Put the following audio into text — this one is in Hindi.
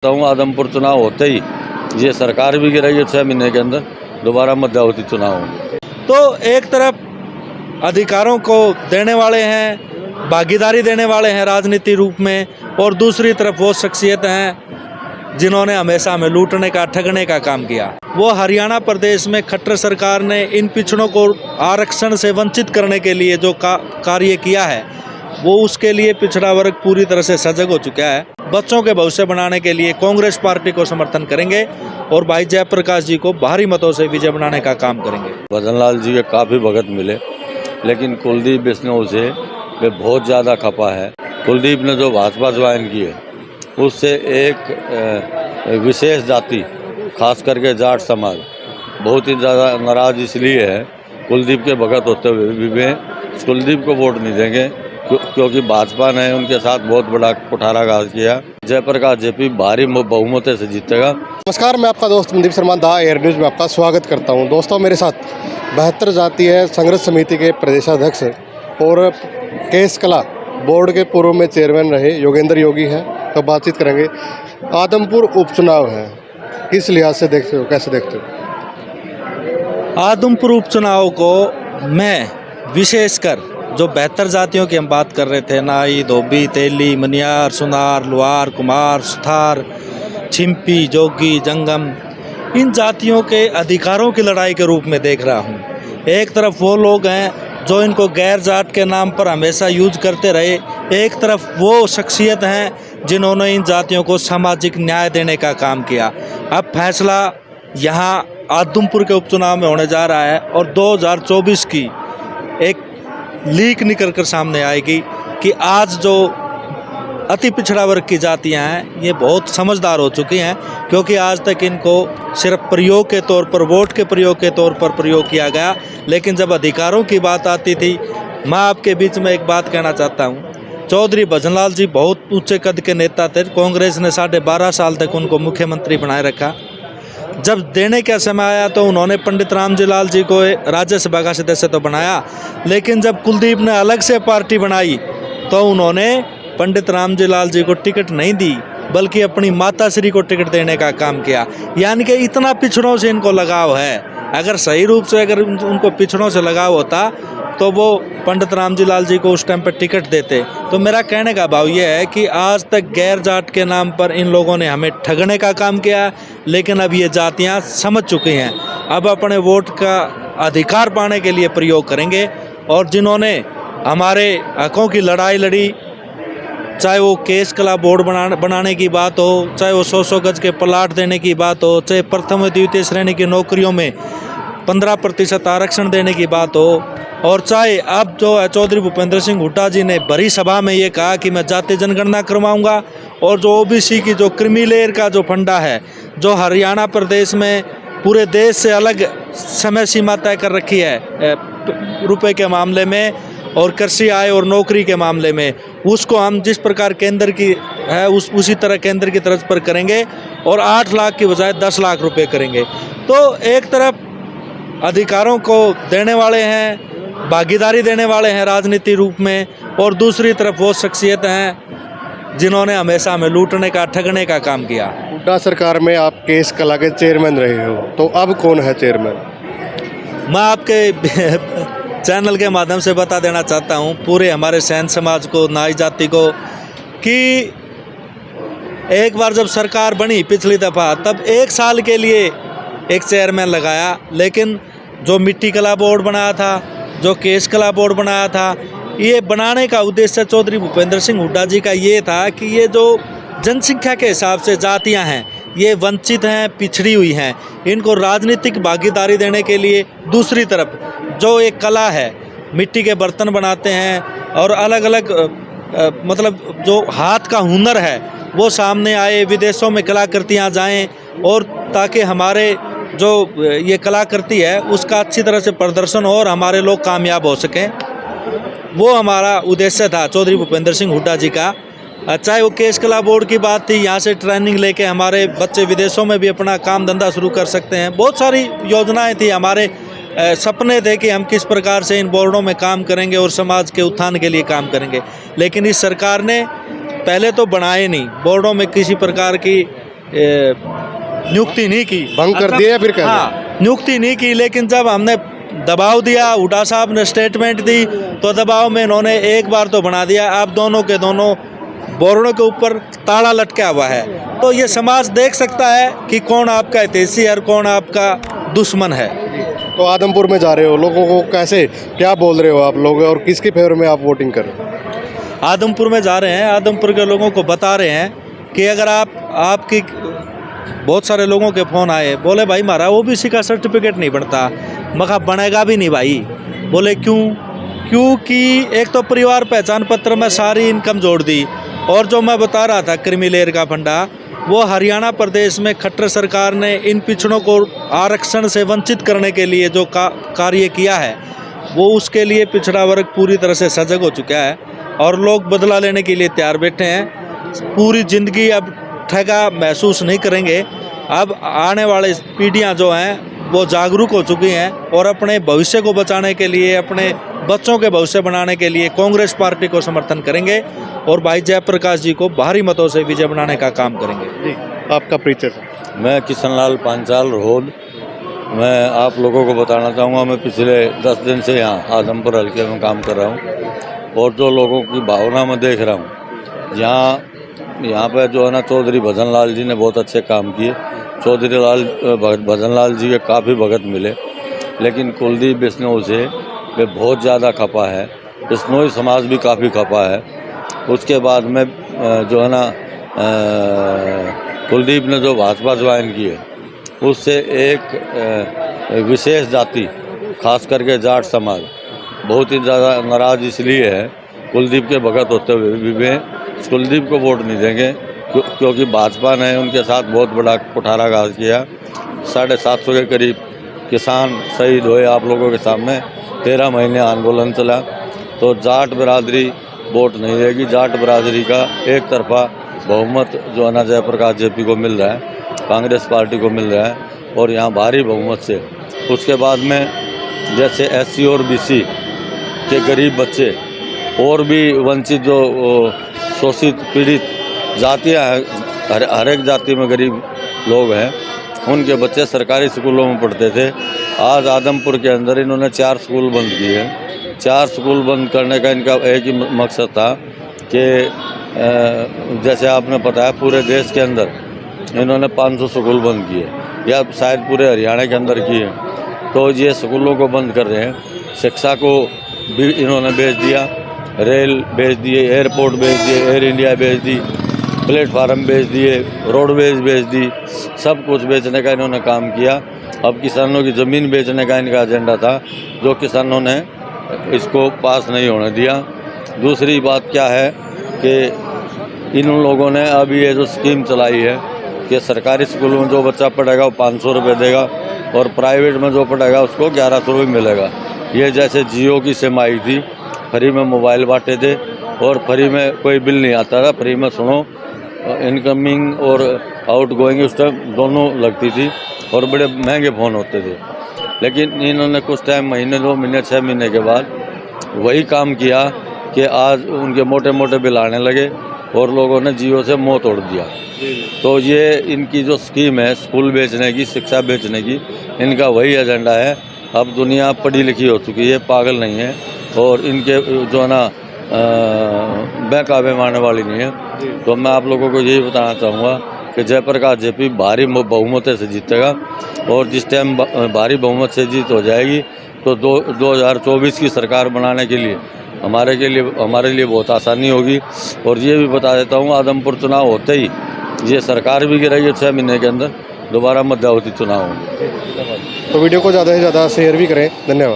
हूँ आदमपुर चुनाव होते ही ये सरकार भी गिराई है, 6 महीने के अंदर दोबारा मध्यावधि चुनाव होंगे। तो एक तरफ अधिकारों को देने वाले हैं, भागीदारी देने वाले हैं राजनीति रूप में, और दूसरी तरफ वो शख्सियत हैं जिन्होंने हमेशा हमें लूटने का, ठगने का काम किया। वो हरियाणा प्रदेश में खट्टर सरकार ने इन पिछड़ों को आरक्षण से वंचित करने के लिए जो कार्य किया है, वो उसके लिए पिछड़ा वर्ग पूरी तरह से सजग हो चुका है। बच्चों के भविष्य बनाने के लिए कांग्रेस पार्टी को समर्थन करेंगे और भाई जयप्रकाश जी को भारी मतों से विजय बनाने का काम करेंगे। भजनलाल जी के काफ़ी भगत मिले, लेकिन कुलदीप बिश्नोई से वे बहुत ज़्यादा खपा है। कुलदीप ने जो भाजपा ज्वाइन की है उससे एक विशेष जाति, खास करके जाट समाज बहुत ही ज़्यादा नाराज इसलिए है। कुलदीप के भगत होते हुए भी वे कुलदीप को वोट नहीं देंगे, क्योंकि भाजपा ने उनके साथ बहुत बड़ा कुठाराघात किया। जयप्रकाश जेपी भारी बहुमत से जीतेगा। नमस्कार, मैं आपका दोस्त मनदीप शर्मा दा एयर न्यूज़ में आपका स्वागत करता हूं। दोस्तों, मेरे साथ 72 जातीय संघर्ष समिति के प्रदेशाध्यक्ष और केस कला बोर्ड के पूर्व में चेयरमैन रहे योगेंद्र योगी हैं। तो बातचीत करेंगे। आदमपुर उपचुनाव है, किस लिहाज से देखते हो, कैसे देखते हो? आदमपुर उपचुनाव को मैं विशेषकर जो 72 जातियों की हम बात कर रहे थे, नाई, धोबी, तेली, मनियार, सुनार, लुहार, कुमार, सुथार, छिंपी, जोगी, जंगम, इन जातियों के अधिकारों की लड़ाई के रूप में देख रहा हूँ। एक तरफ वो लोग हैं जो इनको गैर जाट के नाम पर हमेशा यूज करते रहे, एक तरफ वो शख्सियत हैं जिन्होंने इन जातियों को सामाजिक न्याय देने का काम किया। अब फैसला यहाँ आदमपुर के उपचुनाव में होने जा रहा है और 2024 की एक लीक निकल कर सामने आएगी कि आज जो अति पिछड़ा वर्ग की जातियां हैं ये बहुत समझदार हो चुकी हैं, क्योंकि आज तक इनको सिर्फ प्रयोग के तौर पर, वोट के प्रयोग के तौर पर प्रयोग किया गया। लेकिन जब अधिकारों की बात आती थी, मैं आपके बीच में एक बात कहना चाहता हूं। चौधरी भजनलाल जी बहुत ऊंचे कद के नेता थे। कांग्रेस ने 12.5 साल तक उनको मुख्यमंत्री बनाए रखा। जब देने का समय आया तो उन्होंने पंडित रामजी लाल जी को राज्यसभा का सदस्य तो बनाया, लेकिन जब कुलदीप ने अलग से पार्टी बनाई तो उन्होंने पंडित रामजी लाल जी को टिकट नहीं दी, बल्कि अपनी माताश्री को टिकट देने का काम किया। यानी कि इतना पिछड़ों से इनको लगाव है। अगर सही रूप से अगर उनको पिछड़ों से लगाव होता तो वो पंडित रामजी लाल जी को उस टाइम पर टिकट देते। तो मेरा कहने का भाव ये है कि आज तक गैर जाट के नाम पर इन लोगों ने हमें ठगने का काम किया, लेकिन अब ये जातियां समझ चुकी हैं। अब अपने वोट का अधिकार पाने के लिए प्रयोग करेंगे, और जिन्होंने हमारे हकों की लड़ाई लड़ी, चाहे वो केस कला बोर्ड बनाने की बात हो, चाहे वो 100 गज के प्लाट देने की बात हो, चाहे प्रथम व द्वितीय श्रेणी की नौकरियों में 15% आरक्षण देने की बात हो, और चाहे अब जो है चौधरी भूपेंद्र सिंह हुड्डा जी ने बड़ी सभा में ये कहा कि मैं जाति जनगणना करवाऊंगा, और जो ओबीसी की जो क्रीमी लेयर का जो फंडा है, जो हरियाणा प्रदेश में पूरे देश से अलग समय सीमा तय कर रखी है रुपए के मामले में और कृषि आय और नौकरी के मामले में, उसको हम जिस प्रकार केंद्र की है उसी तरह केंद्र की तरफ पर करेंगे, और 8 लाख की बजाय 10 लाख रुपए करेंगे। तो एक तरफ अधिकारों को देने वाले हैं, भागीदारी देने वाले हैं राजनीति रूप में, और दूसरी तरफ वो शख्सियत हैं जिन्होंने हमेशा हमें लूटने का, ठगने का काम किया। हुड्डा सरकार में आप केस कला के चेयरमैन रहे हो, तो अब कौन है चेयरमैन? मैं आपके चैनल के माध्यम से बता देना चाहता हूं पूरे हमारे सैन समाज को, नाई जाति को, कि एक बार जब सरकार बनी पिछली दफ़ा, तब 1 साल के लिए एक चेयरमैन लगाया, लेकिन जो मिट्टी कला बोर्ड बनाया था, जो केस कला बोर्ड बनाया था, ये बनाने का उद्देश्य चौधरी भूपेंद्र सिंह हुड्डा जी का ये था कि ये जो जनसंख्या के हिसाब से जातियां हैं, ये वंचित हैं, पिछड़ी हुई हैं, इनको राजनीतिक भागीदारी देने के लिए दूसरी तरफ जो एक कला है, मिट्टी के बर्तन बनाते हैं और अलग अलग मतलब जो हाथ का हुनर है वो सामने आए, विदेशों में कलाकृतियाँ जाएं, और ताकि हमारे जो ये कलाकृति है उसका अच्छी तरह से प्रदर्शन हो और हमारे लोग कामयाब हो सकें। वो हमारा उद्देश्य था चौधरी भूपेंद्र सिंह हुड्डा जी का। चाहे वो केस कला बोर्ड की बात थी, यहाँ से ट्रेनिंग लेके हमारे बच्चे विदेशों में भी अपना काम धंधा शुरू कर सकते हैं। बहुत सारी योजनाएं थी, हमारे सपने थे कि हम किस प्रकार से इन बोर्डों में काम करेंगे और समाज के उत्थान के लिए काम करेंगे। लेकिन इस सरकार ने पहले तो बनाए नहीं, बोर्डों में किसी प्रकार की नियुक्ति नहीं की। भंग कर दिया या फिर कैसे? हाँ, नियुक्ति नहीं की, लेकिन जब हमने दबाव दिया, हुड्डा साहब ने स्टेटमेंट दी, तो दबाव में इन्होंने एक बार तो बना दिया। अब दोनों के दोनों बोर्डों के ऊपर ताला लटका हुआ है। तो ये समाज देख सकता है कि कौन आपका हितैषी और कौन आपका दुश्मन है। तो आदमपुर में जा रहे हो, लोगों को कैसे क्या बोल रहे हो आप लोग, और किसके फेवर में आप वोटिंग कर रहे हो? आदमपुर में जा रहे हैं, आदमपुर के लोगों को बता रहे हैं कि अगर आपकी बहुत सारे लोगों के फ़ोन आए, बोले भाई हमारा ओबीसी का सर्टिफिकेट नहीं बनता। मगर बनेगा भी नहीं भाई। बोले क्योंकि एक तो परिवार पहचान पत्र में सारी इनकम जोड़ दी, और जो मैं बता रहा था क्रीमी लेयर का फंडा, वो हरियाणा प्रदेश में खट्टर सरकार ने इन पिछड़ों को आरक्षण से वंचित करने के लिए जो कार्य किया है, वो उसके लिए पिछड़ा वर्ग पूरी तरह से सजग हो चुका है और लोग बदला लेने के लिए तैयार बैठे हैं। पूरी ज़िंदगी अब ठगा महसूस नहीं करेंगे। अब आने वाले पीढ़ियां जो हैं वो जागरूक हो चुकी हैं और अपने भविष्य को बचाने के लिए, अपने बच्चों के भविष्य बनाने के लिए कांग्रेस पार्टी को समर्थन करेंगे और भाई जयप्रकाश जी को भारी मतों से विजय बनाने का काम करेंगे। जी, आपका परिचय? मैं किशनलाल पांचाल रोहद। मैं आप लोगों को बताना चाहूँगा, मैं पिछले 10 दिन से यहाँ आदमपुर हल्के में काम कर रहा हूँ और जो लोगों की भावना में देख रहा हूँ, यहाँ पे जो है ना, चौधरी भजन लाल जी ने बहुत अच्छे काम किए। चौधरी भजन लाल जी के काफ़ी भगत मिले, लेकिन कुलदीप बिश्नोई से वे बहुत ज़्यादा खपा है। बिश्नोई समाज भी काफ़ी खपा है। उसके बाद में जो है ना, कुलदीप ने जो भाजपा ज्वाइन की है, उससे एक विशेष जाति, खास करके जाट समाज, बहुत ही ज़्यादा नाराज़ इसलिए है। कुलदीप के भगत होते हुए भी वे कुलदीप को वोट नहीं देंगे, क्योंकि भाजपा ने उनके साथ बहुत बड़ा कुठाराघात किया। 750 के करीब किसान शहीद हुए आप लोगों के सामने। 13 महीने आंदोलन चला। तो जाट बिरादरी वोट नहीं देगी। जाट बिरादरी का एक तरफा बहुमत जो है ना, जयप्रकाश जेपी को मिल रहा है, कांग्रेस पार्टी को मिल रहा है और यहाँ भारी बहुमत से। उसके बाद में जैसे SC और BC के गरीब बच्चे और भी वंचित जो शोषित पीड़ित जातियाँ हैं, हर एक जाति में गरीब लोग हैं, उनके बच्चे सरकारी स्कूलों में पढ़ते थे। आज आदमपुर के अंदर इन्होंने 4 स्कूल बंद किए हैं। 4 स्कूल बंद करने का इनका एक ही मकसद था कि जैसे आपने पता है पूरे देश के अंदर इन्होंने 500 स्कूल बंद किए, या शायद पूरे हरियाणा के अंदर किए। तो ये स्कूलों को बंद कर रहे हैं। शिक्षा को भी इन्होंने बेच दिया, रेल बेच दिए, एयरपोर्ट बेच दिए, एयर इंडिया बेच दी, प्लेटफार्म बेच दिए, रोडवेज बेच दी, सब कुछ बेचने का इन्होंने काम किया। अब किसानों की ज़मीन बेचने का इनका एजेंडा था, जो किसानों ने इसको पास नहीं होने दिया। दूसरी बात क्या है कि इन लोगों ने अब ये जो स्कीम चलाई है कि सरकारी स्कूल में जो बच्चा पढ़ेगा वो 500 रुपये देगा और प्राइवेट में जो पढ़ेगा उसको 1100 रुपये मिलेगा। ये जैसे जियो की सिम आई थी, फ्री में मोबाइल बांटे थे और फ्री में कोई बिल नहीं आता था, फ्री में सुनो, इनकमिंग और आउटगोइंग उस टाइम दोनों लगती थी और बड़े महंगे फ़ोन होते थे। लेकिन इन्होंने कुछ टाइम, महीने 2 महीने 6 महीने के बाद वही काम किया कि आज उनके मोटे मोटे बिल आने लगे और लोगों ने जियो से मुँह तोड़ दिया। तो ये इनकी जो स्कीम है स्कूल बेचने की, शिक्षा बेचने की, इनका वही एजेंडा है। अब दुनिया पढ़ी लिखी हो चुकी है, पागल नहीं है और इनके जो है ना बहकावे मारने वाली नहीं है। तो मैं आप लोगों को यही बताना चाहूँगा कि जयप्रकाश जेपी भारी बहुमत से जीतेगा और जिस टाइम भारी बहुमत से जीत हो जाएगी तो 2024 की सरकार बनाने के लिए हमारे लिए बहुत आसानी होगी। और ये भी बता देता हूँ, आदमपुर चुनाव होते ही ये सरकार भी गिरेगी, 6 महीने के अंदर दोबारा मध्यावधि चुनाव होंगे। तो वीडियो को ज़्यादा से ज़्यादा शेयर भी करें। धन्यवाद।